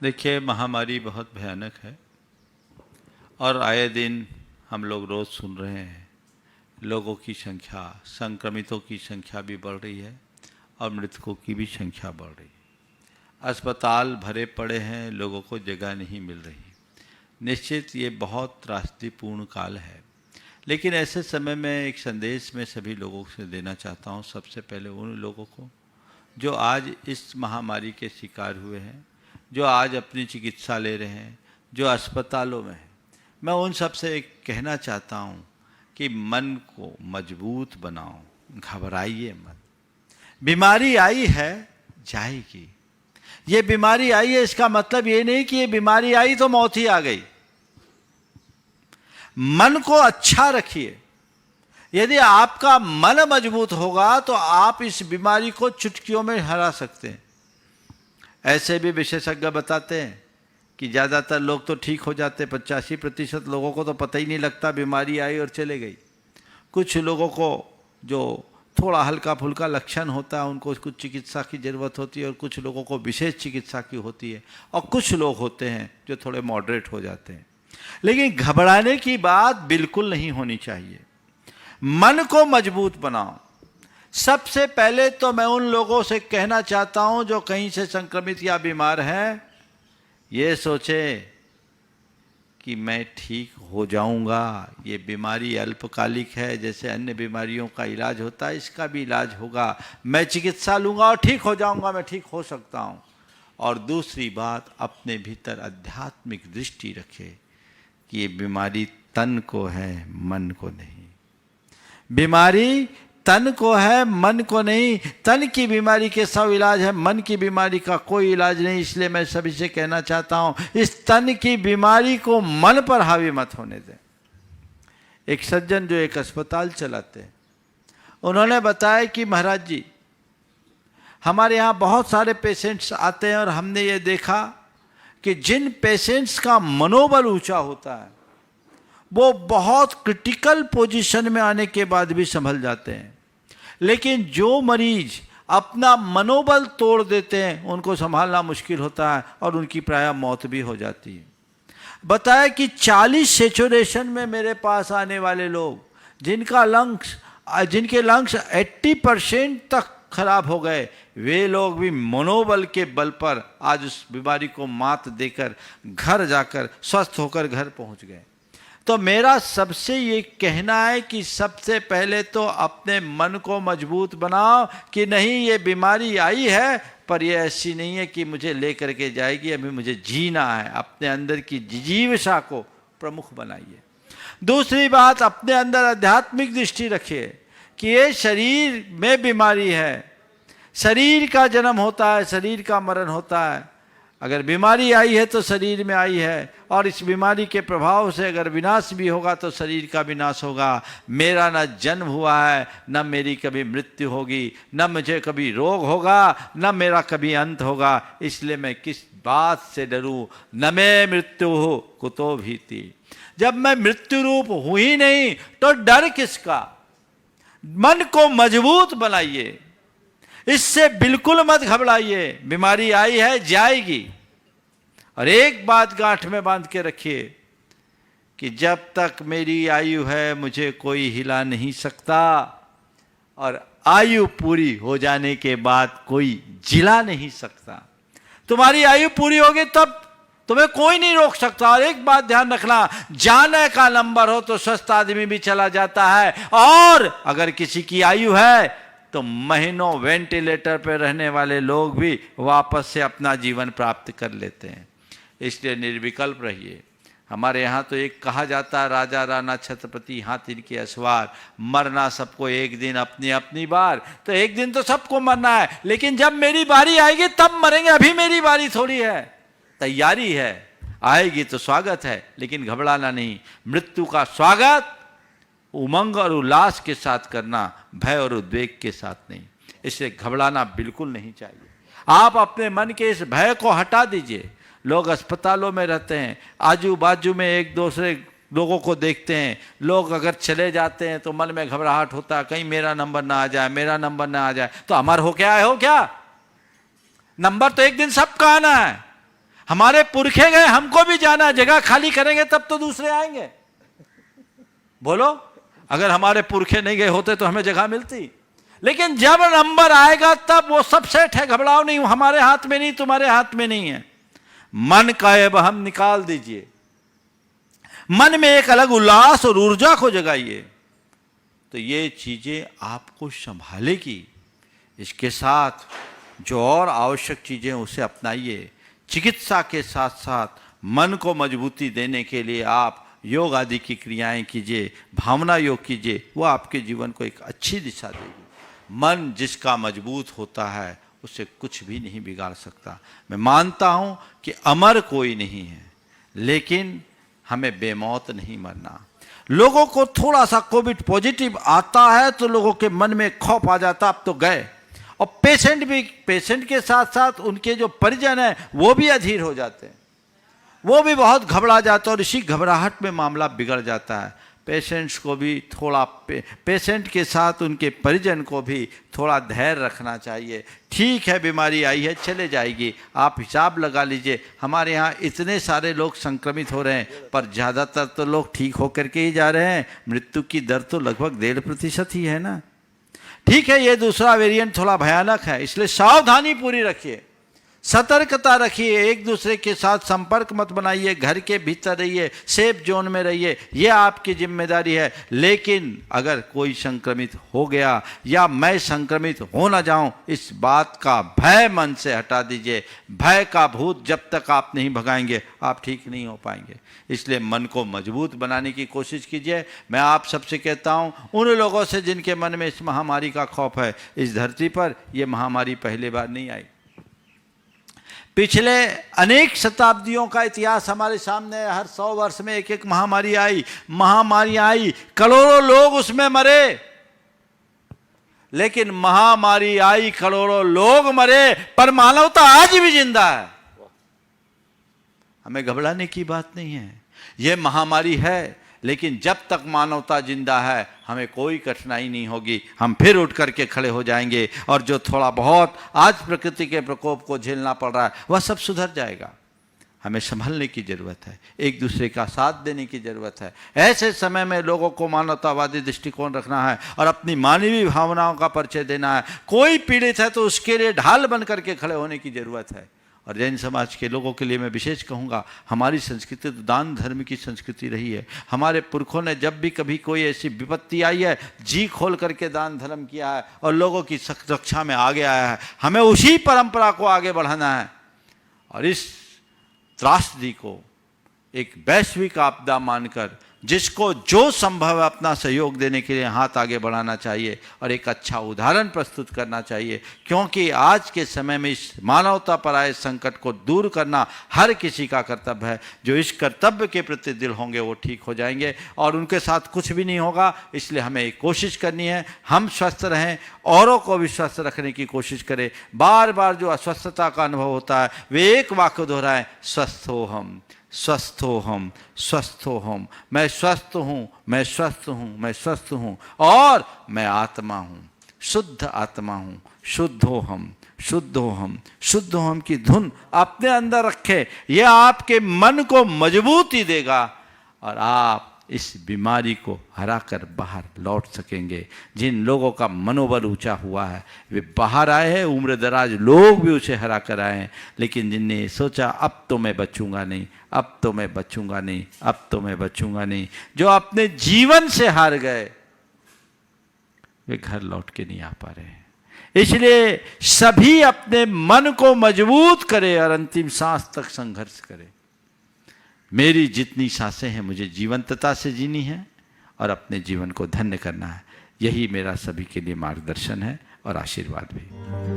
देखिए, महामारी बहुत भयानक है और आए दिन हम लोग रोज़ सुन रहे हैं लोगों की संख्या, संक्रमितों की संख्या भी बढ़ रही है और मृतकों की भी संख्या बढ़ रही है। अस्पताल भरे पड़े हैं, लोगों को जगह नहीं मिल रही। निश्चित ये बहुत त्रासदीपूर्ण काल है, लेकिन ऐसे समय में एक संदेश मैं सभी लोगों से देना चाहता हूँ। सबसे पहले उन लोगों को जो आज इस महामारी के शिकार हुए हैं, जो आज अपनी चिकित्सा ले रहे हैं, जो अस्पतालों में हैं, मैं उन सब से एक कहना चाहता हूँ कि मन को मजबूत बनाओ, घबराइए मत। बीमारी आई है, जाएगी। ये बीमारी आई है, इसका मतलब ये नहीं कि ये बीमारी आई तो मौत ही आ गई। मन को अच्छा रखिए। यदि आपका मन मजबूत होगा तो आप इस बीमारी को चुटकियों में हरा सकते हैं। ऐसे भी विशेषज्ञ बताते हैं कि ज़्यादातर लोग तो ठीक हो जाते, 85% लोगों को तो पता ही नहीं लगता बीमारी आई और चले गई। कुछ लोगों को जो थोड़ा हल्का फुल्का लक्षण होता है उनको कुछ चिकित्सा की ज़रूरत होती है और कुछ लोगों को विशेष चिकित्सा की होती है और कुछ लोग होते हैं जो थोड़े मॉडरेट हो जाते हैं। लेकिन घबराने की बात बिल्कुल नहीं होनी चाहिए। मन को मजबूत बनाओ। सबसे पहले तो मैं उन लोगों से कहना चाहता हूं जो कहीं से संक्रमित या बीमार हैं, ये सोचे कि मैं ठीक हो जाऊंगा। ये बीमारी अल्पकालिक है, जैसे अन्य बीमारियों का इलाज होता है इसका भी इलाज होगा। मैं चिकित्सा लूंगा और ठीक हो जाऊंगा, मैं ठीक हो सकता हूं। और दूसरी बात, अपने भीतर आध्यात्मिक दृष्टि रखे कि ये बीमारी तन को है, मन को नहीं। बीमारी तन को है, मन को नहीं। तन की बीमारी के 100 इलाज है, मन की बीमारी का कोई इलाज नहीं। इसलिए मैं सभी से कहना चाहता हूं, इस तन की बीमारी को मन पर हावी मत होने दें। एक सज्जन जो एक अस्पताल चलाते हैं, उन्होंने बताया कि महाराज जी, हमारे यहाँ बहुत सारे पेशेंट्स आते हैं और हमने ये देखा कि जिन पेशेंट्स का मनोबल ऊंचा होता है वो बहुत क्रिटिकल पोजीशन में आने के बाद भी संभल जाते हैं, लेकिन जो मरीज अपना मनोबल तोड़ देते हैं उनको संभालना मुश्किल होता है और उनकी प्रायः मौत भी हो जाती है। बताया कि 40 सैचुरेशन में मेरे पास आने वाले लोग जिनके लंग्स 80% तक खराब हो गए, वे लोग भी मनोबल के बल पर आज उस बीमारी को मात देकर घर जाकर स्वस्थ होकर घर पहुंच गए। तो मेरा सबसे ये कहना है कि सबसे पहले तो अपने मन को मजबूत बनाओ कि नहीं, ये बीमारी आई है पर ये ऐसी नहीं है कि मुझे लेकर के जाएगी, अभी मुझे जीना है। अपने अंदर की जिजीविषा को प्रमुख बनाइए। दूसरी बात, अपने अंदर आध्यात्मिक दृष्टि रखिए कि ये शरीर में बीमारी है, शरीर का जन्म होता है, शरीर का मरण होता है। अगर बीमारी आई है तो शरीर में आई है और इस बीमारी के प्रभाव से अगर विनाश भी होगा तो शरीर का विनाश होगा। मेरा न जन्म हुआ है, न मेरी कभी मृत्यु होगी, न मुझे कभी रोग होगा, न मेरा कभी अंत होगा। इसलिए मैं किस बात से डरूं? न मैं मृत्यु हो कुतो भीति। जब मैं मृत्यु रूप हूं ही नहीं तो डर किसका? मन को मजबूत बनाइए, इससे बिल्कुल मत घबराइए। बीमारी आई है, जाएगी। और एक बात गांठ में बांध के रखिए कि जब तक मेरी आयु है मुझे कोई हिला नहीं सकता और आयु पूरी हो जाने के बाद कोई जिला नहीं सकता। तुम्हारी आयु पूरी होगी तब तुम्हें कोई नहीं रोक सकता। और एक बात ध्यान रखना, जाने का नंबर हो तो स्वस्थ आदमी भी चला जाता है, और अगर किसी की आयु है तो महीनों वेंटिलेटर पर रहने वाले लोग भी वापस से अपना जीवन प्राप्त कर लेते हैं। इसलिए निर्विकल्प रहिए। हमारे यहाँ तो एक कहा जाता है, राजा राणा छत्रपति हाथ इनके असवार, मरना सबको एक दिन अपनी अपनी बार। तो एक दिन तो सबको मरना है, लेकिन जब मेरी बारी आएगी तब मरेंगे। अभी मेरी बारी थोड़ी है, तैयारी है। आएगी तो स्वागत है, लेकिन घबराना नहीं। मृत्यु का स्वागत उमंग और उल्लास के साथ करना, भय और उद्वेग के साथ नहीं। इससे घबराना बिल्कुल नहीं चाहिए। आप अपने मन के इस भय को हटा दीजिए। लोग अस्पतालों में रहते हैं, आजू बाजू में एक दूसरे लोगों को देखते हैं। लोग अगर चले जाते हैं तो मन में घबराहट होता है, कहीं मेरा नंबर ना आ जाए, मेरा नंबर ना आ जाए। तो अमर हो क्या है? हो क्या? नंबर तो एक दिन सबका आना है। हमारे पुरखे गए, हमको भी जाना, जगह खाली करेंगे तब तो दूसरे आएंगे। बोलो, अगर हमारे पुरखे नहीं गए होते तो हमें जगह मिलती। लेकिन जब नंबर आएगा तब वो सब सेट है, घबराओ नहीं, हमारे हाथ में नहीं, तुम्हारे हाथ में नहीं है। मन का ये वहम निकाल दीजिए, मन में एक अलग उल्लास और ऊर्जा को जगाइए, तो ये चीजें आपको संभालेगी। इसके साथ जो और आवश्यक चीजें उसे अपनाइए। चिकित्सा के साथ साथ मन को मजबूती देने के लिए आप योग आदि की क्रियाएं कीजिए, भावना योग कीजिए, वो आपके जीवन को एक अच्छी दिशा देगी। मन जिसका मजबूत होता है उसे कुछ भी नहीं बिगाड़ सकता। मैं मानता हूं कि अमर कोई नहीं है, लेकिन हमें बेमौत नहीं मरना। लोगों को थोड़ा सा कोविड पॉजिटिव आता है तो लोगों के मन में खौफ आ जाता, अब तो गए। और पेशेंट के साथ साथ उनके जो परिजन हैं वो भी अधीर हो जाते हैं, वो भी बहुत घबरा जाते हैं, और इसी घबराहट में मामला बिगड़ जाता है। पेशेंट्स को भी थोड़ा पेशेंट के साथ उनके परिजन को भी थोड़ा धैर्य रखना चाहिए। ठीक है, बीमारी आई है, चले जाएगी, आप हिसाब लगा लीजिए। हमारे यहाँ इतने सारे लोग संक्रमित हो रहे हैं, पर ज़्यादातर तो लोग ठीक होकर के ही जा रहे हैं। मृत्यु की दर तो लगभग 1.5% ही है ना। ठीक है, ये दूसरा वेरिएंट थोड़ा भयानक है, इसलिए सावधानी पूरी रखिए, सतर्कता रखिए, एक दूसरे के साथ संपर्क मत बनाइए, घर के भीतर रहिए, सेफ जोन में रहिए, ये आपकी जिम्मेदारी है। लेकिन अगर कोई संक्रमित हो गया या मैं संक्रमित हो ना जाऊं, इस बात का भय मन से हटा दीजिए। भय का भूत जब तक आप नहीं भगाएंगे आप ठीक नहीं हो पाएंगे। इसलिए मन को मजबूत बनाने की कोशिश कीजिए। मैं आप सबसे कहता हूं, उन लोगों से जिनके मन में इस महामारी का खौफ है, इस धरती पर यह महामारी पहली बार नहीं आई। पिछले अनेक शताब्दियों का इतिहास हमारे सामने है। हर 100 वर्ष में एक महामारी आई, करोड़ों लोग उसमें मरे। लेकिन महामारी आई, करोड़ों लोग मरे, पर मानवता आज भी जिंदा है। हमें घबराने की बात नहीं है। यह महामारी है, लेकिन जब तक मानवता जिंदा है हमें कोई कठिनाई नहीं होगी। हम फिर उठ करके खड़े हो जाएंगे, और जो थोड़ा बहुत आज प्रकृति के प्रकोप को झेलना पड़ रहा है वह सब सुधर जाएगा। हमें संभलने की जरूरत है, एक दूसरे का साथ देने की जरूरत है। ऐसे समय में लोगों को मानवतावादी दृष्टिकोण रखना है और अपनी मानवीय भावनाओं का परिचय देना है। कोई पीड़ित है तो उसके लिए ढाल बन करके खड़े होने की जरूरत है। और जैन समाज के लोगों के लिए मैं विशेष कहूँगा, हमारी संस्कृति तो दान धर्म की संस्कृति रही है। हमारे पुरखों ने जब भी कभी कोई ऐसी विपत्ति आई है, जी खोल करके दान धर्म किया है और लोगों की रक्षा में आगे आया है। हमें उसी परंपरा को आगे बढ़ाना है और इस त्रासदी को एक वैश्विक आपदा मानकर जिसको जो संभव है अपना सहयोग देने के लिए हाथ आगे बढ़ाना चाहिए और एक अच्छा उदाहरण प्रस्तुत करना चाहिए। क्योंकि आज के समय में इस मानवता पर आए संकट को दूर करना हर किसी का कर्तव्य है। जो इस कर्तव्य के प्रति दिल होंगे वो ठीक हो जाएंगे और उनके साथ कुछ भी नहीं होगा। इसलिए हमें एक कोशिश करनी है, हम स्वस्थ रहें, औरों को भी स्वस्थ रखने की कोशिश करें। बार बार जो अस्वस्थता का अनुभव होता है वे एक वाक्य दोहराएं, स्वस्थ हो हम, स्वस्थ हो हम, स्वस्थ हो हम। मैं स्वस्थ हूँ, मैं स्वस्थ हूँ, मैं स्वस्थ हूँ और मैं आत्मा हूँ, शुद्ध आत्मा हूँ। शुद्ध हो हम, शुद्ध हो हम, शुद्ध हो हम की धुन अपने अंदर रखे। यह आपके मन को मजबूती देगा और आप इस बीमारी को हरा कर बाहर लौट सकेंगे। जिन लोगों का मनोबल ऊंचा हुआ है वे बाहर आए हैं, उम्र दराज लोग भी उसे हरा कर आए हैं। लेकिन जिनने सोचा अब तो मैं बचूंगा नहीं, अब तो मैं बचूंगा नहीं, अब तो मैं बचूंगा नहीं, जो अपने जीवन से हार गए वे घर लौट के नहीं आ पा रहे हैं। इसलिए सभी अपने मन को मजबूत करें और अंतिम सांस तक संघर्ष करें। मेरी जितनी सांसें हैं मुझे जीवंतता से जीनी है और अपने जीवन को धन्य करना है। यही मेरा सभी के लिए मार्गदर्शन है और आशीर्वाद भी।